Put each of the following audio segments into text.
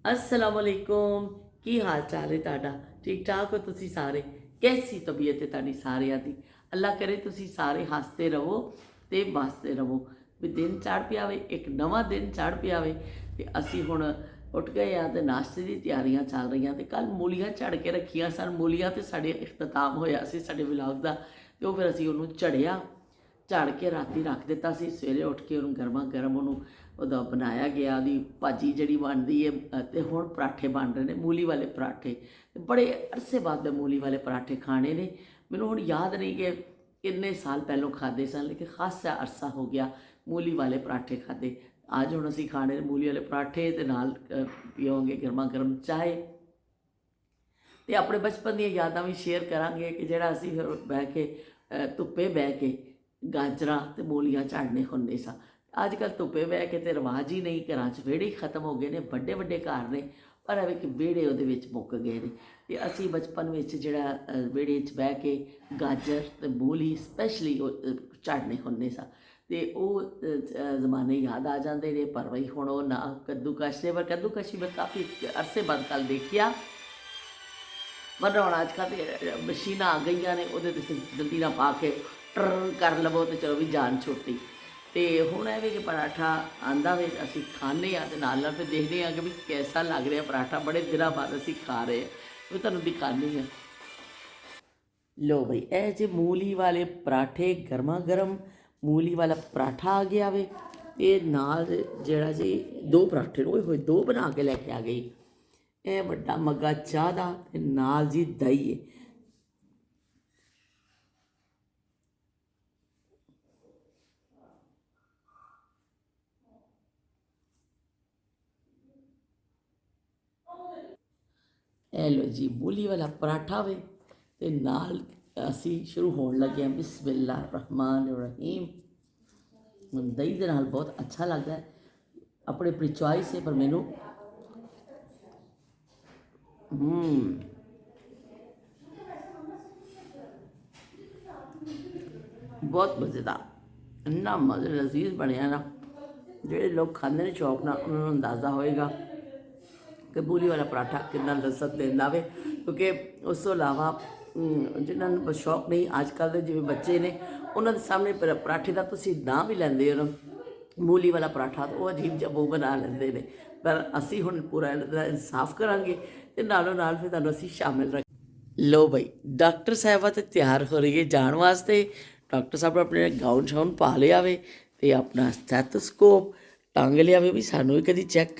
अस्सलाम वालेकुम। की हाल चाल है ਤੁਹਾਡਾ? ठीक ठाक हो ਤੁਸੀਂ ਸਾਰੇ? कैसी तबीयत है ਤੁਹਾਡੀ ਸਾਰਿਆਂ ਦੀ? ਅੱਲਾ ਕਰੇ ਤੁਸੀਂ ਸਾਰੇ ਹੱਸਦੇ ਰਹੋ ਤੇ ਵਸਦੇ ਰਹੋ। ਵੀ ਦਿਨ ਚੜ ਪਿਆ ਵੇ, ਇੱਕ ਨਵਾਂ ਦਿਨ ਚੜ ਪਿਆ ਵੇ ਤੇ ਅਸੀਂ ਹੁਣ ਉੱਠ ਗਏ ਆ ਤੇ ਨਾਸ਼ਤੇ ਦੀ ਤਿਆਰੀਆਂ ਚੱਲ ਰਹੀਆਂ ਤੇ ਕੱਲ ਮੂਲੀਆਂ ਝੜ ਕੇ ਰੱਖੀਆਂ ਸਨ। ਮੂਲੀਆਂ ਤੇ ਸਾਡੇ ਇਖਤਤਾਮ ਹੋਇਆ ਸੀ ਸਾਡੇ ਵਲੌਗ ਦਾ ਤੇ ਉਹ ਫਿਰ ਅਸੀਂ ਉਹਨੂੰ ਝੜਿਆ, ਝੜ ਕੇ ਰਾਤੀ ਰੱਖ ਦਿੱਤਾ ਸੀ। ਸਵੇਰੇ ਉੱਠ ਕੇ ਉਹਨੂੰ ਗਰਮਾ ਗਰਮ ਉਹਨੂੰ ਉਹਦਾ ਬਣਾਇਆ ਗਿਆ, ਉਹਦੀ ਭਾਜੀ ਜਿਹੜੀ ਬਣਦੀ ਹੈ ਤੇ ਹੁਣ ਪਰਾਠੇ ਬਣ ਰਹੇ ਨੇ, ਮੂਲੀ ਵਾਲੇ ਪਰਾਠੇ। ਬੜੇ ਅਰਸੇ ਬਾਅਦ ਮੈਂ ਮੂਲੀ ਵਾਲੇ ਪਰਾਠੇ ਖਾਣੇ ਨੇ। ਮੈਨੂੰ ਹੁਣ ਯਾਦ ਨਹੀਂ ਕਿ ਕਿੰਨੇ ਸਾਲ ਪਹਿਲੋਂ ਖਾਦੇ ਸਨ, ਲੇਕਿਨ ਖਾਸਾ ਅਰਸਾ ਹੋ ਗਿਆ ਮੂਲੀ ਵਾਲੇ ਪਰਾਠੇ ਖਾਦੇ। ਅੱਜ ਹੁਣ ਅਸੀਂ ਖਾਣੇ ਨੇ ਮੂਲੀ ਵਾਲੇ ਪਰਾਠੇ ਤੇ ਨਾਲ ਪੀਵਾਂਗੇ ਗਰਮਾ ਗਰਮ ਚਾਹ ਤੇ ਆਪਣੇ ਬਚਪਨ ਦੀਆਂ ਯਾਦਾਂ ਵੀ ਸ਼ੇਅਰ ਕਰਾਂਗੇ ਕਿ ਜਿਹੜਾ ਅਸੀਂ ਫਿਰ ਬਹਿ ਕੇ ਧੁੱਪੇ ਬਹਿ ਕੇ ਗਾਜਰਾਂ ਤੇ ਮੂਲੀਆਂ ਝਾੜਨੇ ਹੁੰਦੇ ਸਾਂ। ਅੱਜ ਕੱਲ੍ਹ ਧੁੱਪੇ ਬਹਿ ਕੇ ਤੇ ਰਿਵਾਜ ਹੀ ਨਹੀਂ, ਘਰਾਂ 'ਚ ਵਿਹੜੇ ਹੀ ਖਤਮ ਹੋ ਗਏ ਨੇ। ਵੱਡੇ ਵੱਡੇ ਘਰ ਨੇ ਪਰ ਐਵੇਂ ਕਿ ਵਿਹੜੇ ਉਹਦੇ ਵਿੱਚ ਮੁੱਕ ਗਏ ਨੇ। ਤੇ ਅਸੀਂ ਬਚਪਨ ਵਿੱਚ ਜਿਹੜਾ ਵਿਹੜੇ 'ਚ ਬਹਿ ਕੇ ਗਾਜਰ ਤੇ ਮੂਲੀ ਸਪੈਸ਼ਲੀ ਝਾੜਨੇ ਹੁੰਦੇ ਸਾਂ ਤੇ ਉਹ ਜ਼ਮਾਨੇ ਯਾਦ ਆ ਜਾਂਦੇ ਨੇ। ਪਰ ਬਈ ਹੁਣ ਉਹ ਨਾ ਕੱਦੂਕਸ਼ ਦੇ, ਪਰ ਕੱਦੂਕਸ਼ੀ ਮੈਂ ਕਾਫੀ ਅਰਸੇ ਬਾਅਦ ਕੱਲ੍ਹ ਦੇਖਿਆ। ਵਰਨਾ ਹੁਣ ਅੱਜ ਕੱਲ੍ਹ ਤੇ ਮਸ਼ੀਨਾਂ ਆ ਗਈਆਂ ਨੇ, ਉਹਦੇ 'ਤੇ ਫਿਰ ਜਲਦੀ ਨਾਲ ਪਾ ਕੇ ਟਰ ਕਰ ਲਵੋ ਤੇ ਚਲੋ ਵੀ ਜਾਨ ਛੁੱਟੀ। ਤੇ ਹੁਣ ਐਵੇਂ ਕਿ ਪਰਾਠਾ ਆਂਦਾ ਵੇ, ਅਸੀਂ ਖਾਂਦੇ ਹਾਂ ਤੇ ਨਾਲ ਨਾਲ ਫਿਰ ਦੇਖਦੇ ਹਾਂ ਕਿ ਵੀ ਕੈਸਾ ਲੱਗ ਰਿਹਾ ਪਰਾਠਾ। ਬੜੇ ਦਿਨਾਂ ਬਾਅਦ ਅਸੀਂ ਖਾ ਰਹੇ ਹਾਂ, ਮੈਂ ਤੁਹਾਨੂੰ ਦਿਖਾਉਂਦੀ ਹਾਂ। ਲੋ ਬਈ, ਇਹ ਜੇ ਮੂਲੀ ਵਾਲੇ ਪਰਾਠੇ, ਗਰਮਾ ਗਰਮ ਮੂਲੀ ਵਾਲਾ ਪਰਾਠਾ ਆ ਗਿਆ ਵੇ। ਤੇ ਨਾਲ ਜਿਹੜਾ ਜੀ ਦੋ ਪਰਾਠੇ ਓਏ ਹੋਏ ਦੋ ਬਣਾ ਕੇ ਲੈ ਕੇ ਆ ਗਈ। ਇਹ ਵੱਡਾ ਮੱਗਾ ਚਾਹ ਦਾ ਤੇ ਨਾਲ ਜੀ ਦਹੀਂ ਹੈ। ਇਹ ਲੋ ਜੀ ਮੂਲੀ ਵਾਲਾ ਪਰਾਠਾ ਵੇ ਤੇ ਨਾਲ ਅਸੀਂ ਸ਼ੁਰੂ ਹੋਣ ਲੱਗੇ ਹਾਂ ਬਿਸਮਿਲ੍ਲਾ ਰਹਿਮਾਨ ਰਹੀਮ। ਦਹੀਂ ਦੇ ਨਾਲ ਬਹੁਤ ਅੱਛਾ ਲੱਗਦਾ ਹੈ, ਆਪਣੀ ਆਪਣੀ ਚੁਆਇਸ ਹੈ, ਪਰ ਮੈਨੂੰ ਬਹੁਤ ਮਜ਼ੇਦਾਰ, ਇੰਨਾ ਮਜ਼ੇ ਲਜ਼ੀਜ਼ ਬਣਿਆ ਨਾ। ਜਿਹੜੇ ਲੋਕ ਖਾਂਦੇ ਨੇ ਸ਼ੌਕ ਨਾਲ ਉਹਨਾਂ ਨੂੰ ਅੰਦਾਜ਼ਾ ਹੋਏਗਾ ਕਿ ਮੂਲੀ ਵਾਲਾ ਪਰਾਠਾ ਕਿੰਨਾ ਲਜ਼ਤ ਦਿੰਦਾ ਵੇ। ਕਿਉਂਕਿ ਉਸ ਤੋਂ ਇਲਾਵਾ ਜਿਹਨਾਂ ਨੂੰ ਸ਼ੌਕ ਨਹੀਂ, ਅੱਜ ਕੱਲ੍ਹ ਦੇ ਜਿਵੇਂ ਬੱਚੇ ਨੇ ਉਹਨਾਂ ਦੇ ਸਾਹਮਣੇ ਪਰਾਠੇ ਦਾ ਤੁਸੀਂ ਨਾਂ ਵੀ ਲੈਂਦੇ ਹੋ ਨਾ ਮੂਲੀ ਵਾਲਾ ਪਰਾਠਾ, ਤਾਂ ਉਹ ਅਜੀਬ ਜਿਹਾ ਮੂੰਹ ਬਣਾ ਲੈਂਦੇ ਨੇ। ਪਰ ਅਸੀਂ ਹੁਣ ਪੂਰਾ ਇਹਦਾ ਇਨਸਾਫ ਕਰਾਂਗੇ ਤੇ ਨਾਲੋਂ ਨਾਲ ਫਿਰ ਤੁਹਾਨੂੰ ਅਸੀਂ ਸ਼ਾਮਿਲ ਰੱਖ। ਲੋ ਬਈ, ਡਾਕਟਰ ਸਾਹਿਬਾ ਤੇ ਤਿਆਰ ਹੋ ਰਹੀ ਹੈ ਜਾਣ ਵਾਸਤੇ। ਡਾਕਟਰ ਸਾਹਿਬ ਆਪਣੇ ਗਾਊਨ ਸ਼ਾਊਨ ਪਾ ਲਿਆ ਵੇ ਤੇ ਆਪਣਾ ਸਟੈਥੋਸਕੋਪ ਟੰਗ ਲਿਆ ਵੇ ਵੀ ਸਾਨੂੰ ਵੀ ਕਦੀ ਚੈੱਕ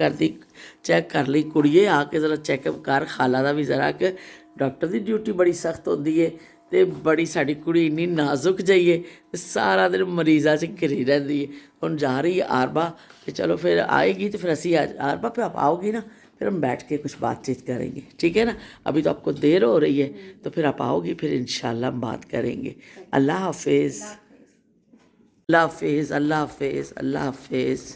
ਕਰ ਲਈ ਕੁੜੀਏ, ਆ ਕੇ ਜ਼ਰਾ ਚੈੱਕਅਪ ਕਰ ਖਾਲਾ ਦਾ ਵੀ ਜ਼ਰਾ। ਕਿ ਡਾਕਟਰ ਦੀ ਡਿਊਟੀ ਬੜੀ ਸਖਤ ਹੁੰਦੀ ਹੈ ਤੇ ਬੜੀ ਸਾਡੀ ਕੁੜੀ ਇੰਨੀ ਨਾਜ਼ੁਕ ਜਿਹੀ ਹੈ ਤੇ ਸਾਰਾ ਦਿਨ ਮਰੀਜ਼ਾਂ 'ਚ ਘਿਰੀ ਰਹਿੰਦੀ ਹੈ। ਹੁਣ ਜਾ ਰਹੀ ਹੈ आरबा तो चलो फिर आएगी तो फिर असी आरबा पे आप आओगी ना, फिर हम बैठ के कुछ बातचीत करेंगे, ठीक है ना। अभी तो आपको देर हो रही है तो फिर आप आओगी, फिर इंशाल्लाह हम बात करेंगे। अल्लाह हाफिज़, अल्लाह हाफिज़, अल्लाह हाफिज़, अल्लाह हाफिज़।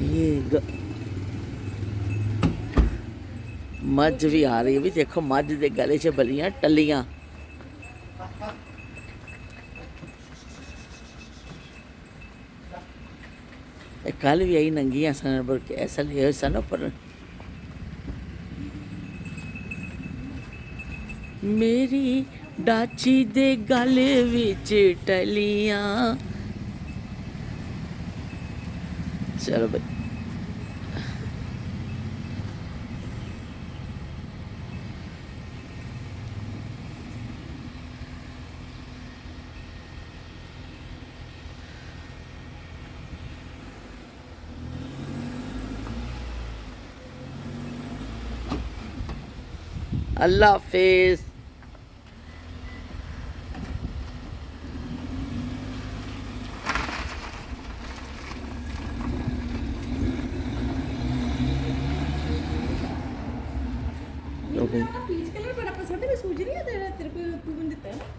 ये मझ भी आ रही है, भी देखो मझ के गले च बलियां टलियां। कल भी आई नंगियां सन, बल्कि ऐसा ले सन पर मेरी डाची दे गले विच टलियां। चलो भाई, अल्लाह हाफिज़।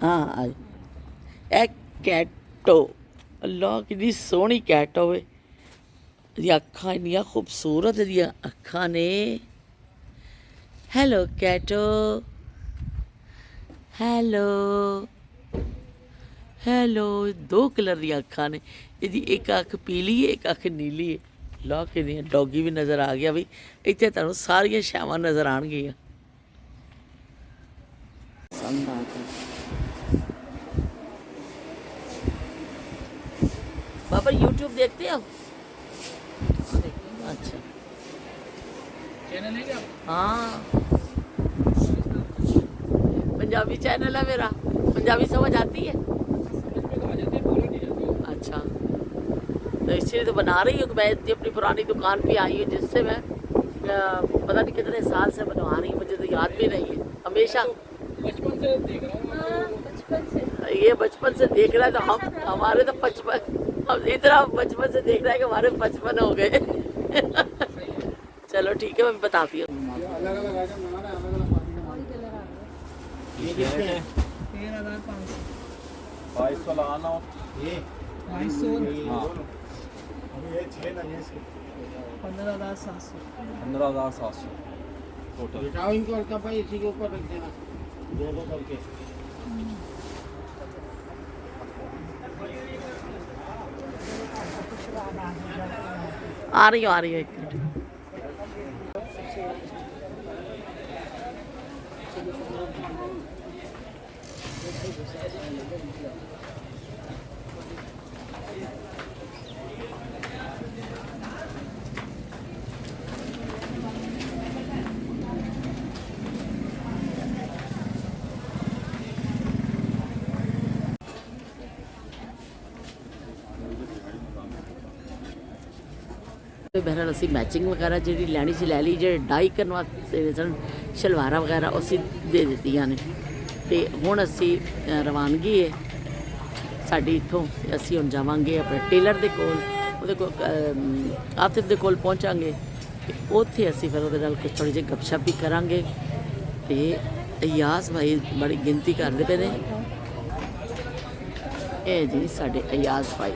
हाँ आ कैटो, अल्लाह कितनी सोहनी कैट होवे। दी अखां इन्नियां खूबसूरत दियां अखां ने। हेलो कैटो, हेलो हेलो। दो कलर दी अखां ने इहदी, एक अख पीली है एक अख नीली है। ला के दी डॉगी भी नज़र आ गया बी। इत्थे तुहानूं सारियां छावां नज़र आउणगियां। पसंद आ गया बाबर। यूट्यूब देखते हो? अच्छा चैनल है क्या? हाँ, पंजाबी चैनल है मेरा। पंजाबी समझ आती है? समझ में तो आ जाती है, बोलनी नहीं जाती। अच्छा, तो इसलिए तो बना रही हूँ कि मैं इतनी अपनी पुरानी दुकान पे आई हूँ जिससे मैं पता नहीं कितने साल से बनवा रही हूँ, मुझे तो याद भी नहीं है। हमेशा बचपन से देख रहा हूँ। बचपन से ये बचपन से देख रहा है तो हम हमारे तो 55, हम इतना बचपन से देख रहा है कि हमारे 55 हो गए। चलो ठीक है, मैं बताती हूँ। अलग अलग आइटम बनाना है, अलग अलग पानी का कलर आ गया। ये कितने हैं? 13,500 2200 लगाना हो ये 2200 हाँ अभी ये 6 ना ये 15,700 15,700 टोटल। बिठाओ इनको हल्का भाई, इसी के ऊपर रख देना दो दो करके। आ रही हूँ एक मिनट। बहरहाल असी मैचिंग वगैरह जी लैनी सी लै ली, जो डाई करने वास्ते सन शलवारा वगैरह उसी दे दित्तियां ने। तो हुण असी रवानगी है साडी इत्थों, असी हुण जावांगे अपने टेलर दे कोल, उहदे कोल आतिफ दे कोल पहुंचांगे। उत्थे असी फिर उहदे नाल कुछ थोड़ी जी गपशप भी करांगे। ते अयास भाई बड़ी गिनती करदे पे ने। ये जी साडे अयास भाई,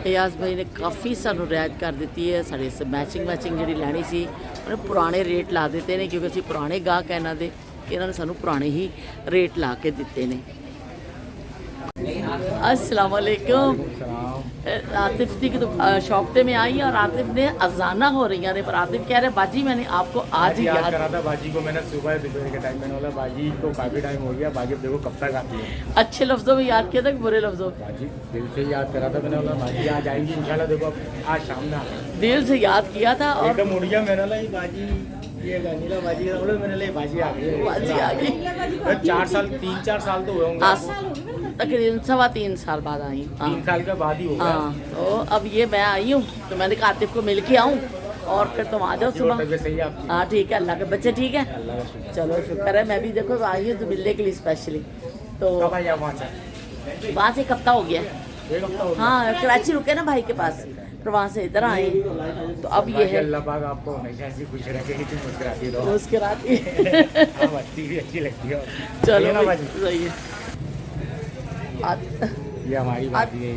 अयास भाई ने काफ़ी सानू रियायत कर दी है। साढ़े मैचिंग जी लैनी सी उन्हें पुराने रेट ला दिते हैं, क्योंकि असी पुराने गाहक हैं इन्हों के, इन्होंने सानू पुराने ही रेट ला के दिते हैं। अस्सलाम वालेकुम। आतिफ की शॉप पे मैं आई और आतिफ ने अजाना हो रही है, पर आतिफ कह रहे बाजी मैंने आपको आज ही याद करा था। बाजी को मैंने सुबह दोपहर के टाइम मैंने बोला बाजी को काफ़ी टाइम हो गया, बाजी देखो कब तक आती है। अच्छे लफ्ज़ों में याद किया था कि बुरे लफ्ज़ों? बाजी दिल से याद करा था, मैंने बोला बाजी आज आएंगी इंशाल्लाह, देखो आज शाम में आ गई। दिल से याद किया था और एकदम उड़ गया। मैंने बोला ये बाजी, ये नीला बाजी का बोला, मैंने बोला बाजी आ गई। बाजी आ गई। 4 साल 3-4 साल तो हुए होंगे, तकरीबन 3.25 साल बाद आई। 3 साल के बाद ही हो गया। हाँ, तो अब ये मैं आई हूँ तो मैंने कहा आतिफ को मिल के आऊँ और फिर तुम आ जाओ सुबह। तबीयत सही है आपकी? हाँ ठीक है, अल्लाह के बच्चे ठीक है। अल्लाह का शुक्र। चलो शुक्र है, मैं भी देखो आई हूँ तो मिलने के लिए स्पेशली। तो कब आई आप वहाँ से? वहाँ से एक हफ्ता हो गया। 1 हफ्ता हो गया। हाँ, कराची रुके ना भाई के पास, फिर वहाँ से इधर आए। तो अब ये है अल्लाह पाक आपको हमेशा ऐसी खुश रखे कि तुम मुस्कुराती रहो। मुस्कुराती। आप हंसती भी अच्छी लगती हो। चलो ना भाई, बाजी, सही है। ये हमारी बात ही है।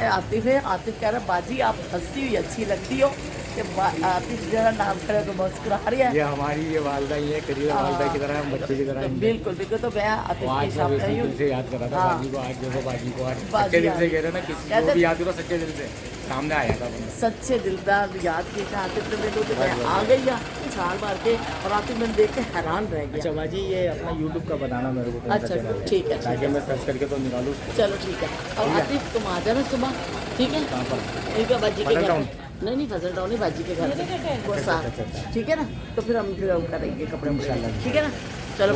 आतिफ है, आतिफ कह रहा बाजी आप हंसती हुई अच्छी लगती हो। कि आतिफ जरा नाम करे तो मुस्कुरा रही है। ये हमारी ये वालदा ही है, करीबा वालदा की तरह, हम बच्चे की तरह तो ही हैं। बिल्कुल बिल्कुल। तो मैं आतिफ तो की आज शॉप मैं आई इसी हूँ। दिल से याद कर रहा था हाँ। बाजी को, आज देखो बाजी को आज बाजी सच्चे दिल आ से गई। कह रहे हैं ना, किसी कहते- को भी याद करो सच्चे दिल से, सामने आया था बंदा। सच्चे दिलदार याद की था आतिफ ने मेरे को, तो मैं आ गई या छाल मार के, और आतिफ मैंने देख के हैरान रह अच्छा गया। बाजी, ये अपना यूट्यूब का बताना मेरे को, कौन सा अच्छा, चैनल है? ठीक है, ताकि मैं सर्च करके तो निकालूँ। चलो ठीक है। अब आतिफ तुम आ जाना सुबह, ठीक है? कहाँ पर? ठीक है, बाजी के फजल घर टाउन? पे। नहीं फजल टाउन नहीं, बाजी के घर पे वो साथ, ठीक है ना? तो फिर हम करेंगे कपड़े इंशाल्लाह। ठीक है ना? चलो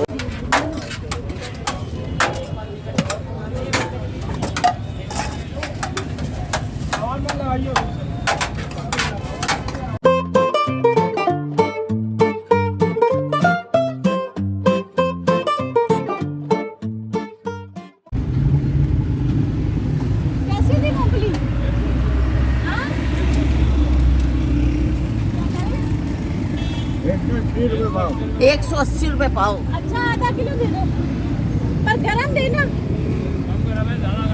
कैसे दी मूंगफली? हाँ? 180 रुपये पाओ। अच्छा आधा किलो दे दो, पर गरम देना। कम करा मैं ज़्यादा